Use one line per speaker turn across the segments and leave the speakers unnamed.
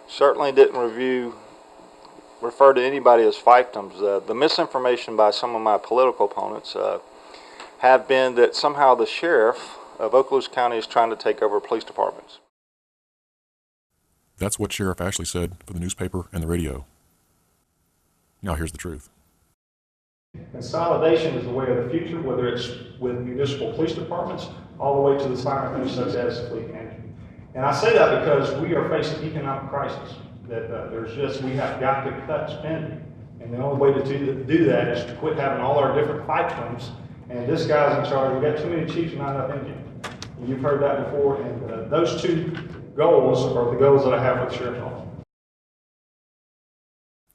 Certainly didn't refer to anybody as fiefdoms. The misinformation by some of my political opponents have been that somehow the sheriff of Okaloosa County is trying to take over police departments.
That's what Sheriff Ashley said for the newspaper and the radio. Now here's the truth.
Consolidation is the way of the future, whether it's with municipal police departments all the way to the smaller things such as fleet management. And I say that because we are facing economic crisis. That we have got to cut spending, and the only way to do that is to quit having all our different fight clubs. And this guy's in charge. We've got too many chiefs, not enough Indian. And you've heard that before. And those two goals are the goals that I have for the sheriff's office.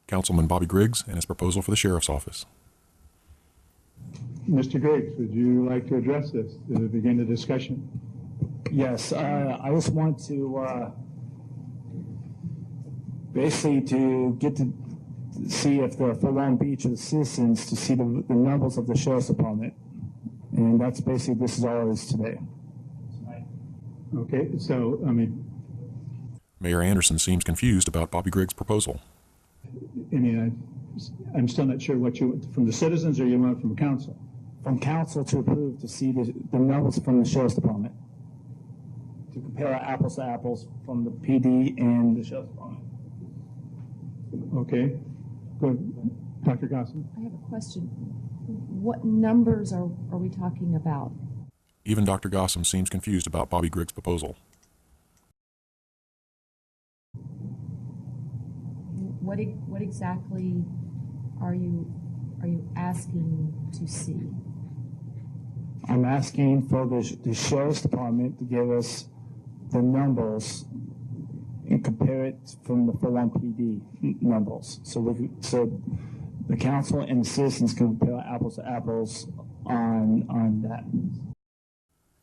Councilman Bobby Griggs and his proposal for the sheriff's office.
Mr. Griggs, would you like to address this to begin the discussion?
Yes, I just want to basically to get to see if the for Long Beach or the citizens to see the numbers of the sheriff's department, and that's basically this is all it is today.
Okay, so
Mayor Anderson seems confused about Bobby Griggs' proposal.
I'm still not sure what you want from the citizens, or you want from council.
From council to approve to see the numbers from the sheriff's department, to compare apples to apples from the PD and the sheriff's department.
Okay, go ahead. Dr. Gossam.
I have a question. What numbers are we talking about?
Even Dr. Gossam seems confused about Bobby Griggs' proposal.
What exactly are you asking to see?
I'm asking for the sheriff's department to give us the numbers and compare it from the full on PD numbers, so the council and the citizens can compare apples to apples on that.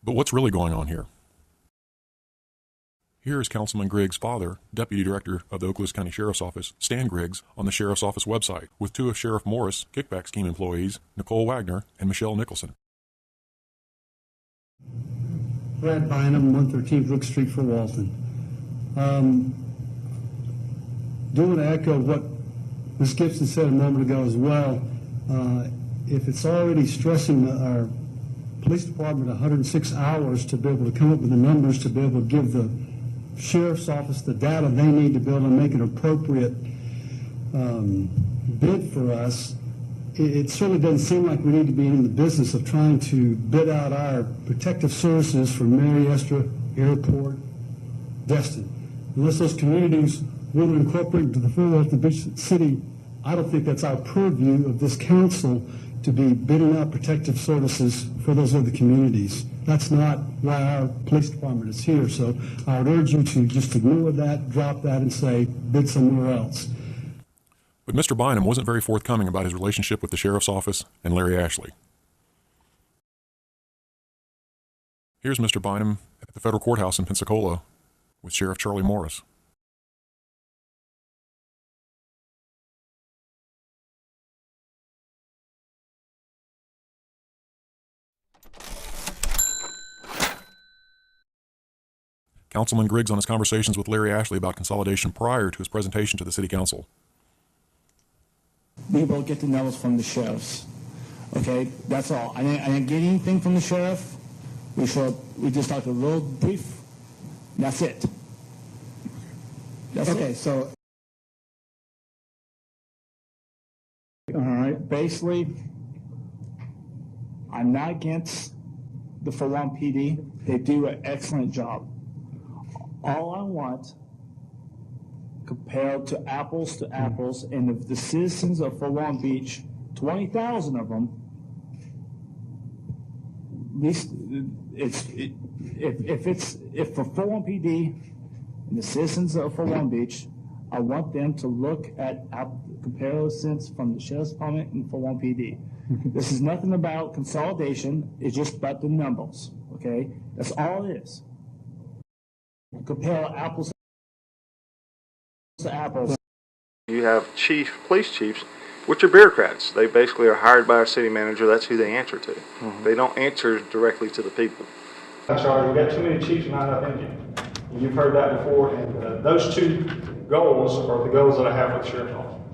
But what's really going on here? Here is Councilman Griggs' father, Deputy Director of the Okaloosa County Sheriff's Office, Stan Griggs, on the Sheriff's Office website, with two of Sheriff Morris' kickback scheme employees, Nicole Wagner and Michelle Nicholson.
Brad Bynum, 113 Brook Street for Walton. Do want to echo what Ms. Gibson said a moment ago as well. If it's already stressing our police department 106 hours to be able to come up with the numbers to be able to give the sheriff's office the data they need to be able to make an appropriate bid for us, it certainly doesn't seem like we need to be in the business of trying to bid out our protective services for Mariestra, Airport, Destin. Unless those communities want to incorporate into the Philadelphia Beach City, I don't think that's our purview of this council to be bidding out protective services for those other communities. That's not why our police department is here. So I would urge you to just ignore that, drop that, and say bid somewhere else.
But Mr. Bynum wasn't very forthcoming about his relationship with the Sheriff's Office and Larry Ashley. Here's Mr. Bynum at the federal courthouse in Pensacola with Sheriff Charlie Morris. Councilman Griggs on his conversations with Larry Ashley about consolidation prior to his presentation to the City Council.
We will get the numbers from the sheriffs. Okay, that's all. I didn't get anything from the sheriff. We just talked a little brief. That's it. That's okay. It. So, all right. Basically, I'm not against the Fulham PD. They do an excellent job. All I want, compared to apples, and if the citizens of Fort Long Beach, 20,000 of them, at least if for Fort Long PD and the citizens of Fort Long Beach, I want them to look at comparisons from the Sheriff's Department and Fort Long PD. This is nothing about consolidation. It's just about the numbers. Okay, that's all it is. Compare apples to apples.
You have police chiefs, which are bureaucrats. They basically are hired by our city manager. That's who they answer to. Mm-hmm. They don't answer directly to the people.
I'm sorry, we've got too many chiefs, not enough Indian. You've heard that before, and those two goals are the goals that I have for the sheriff's office.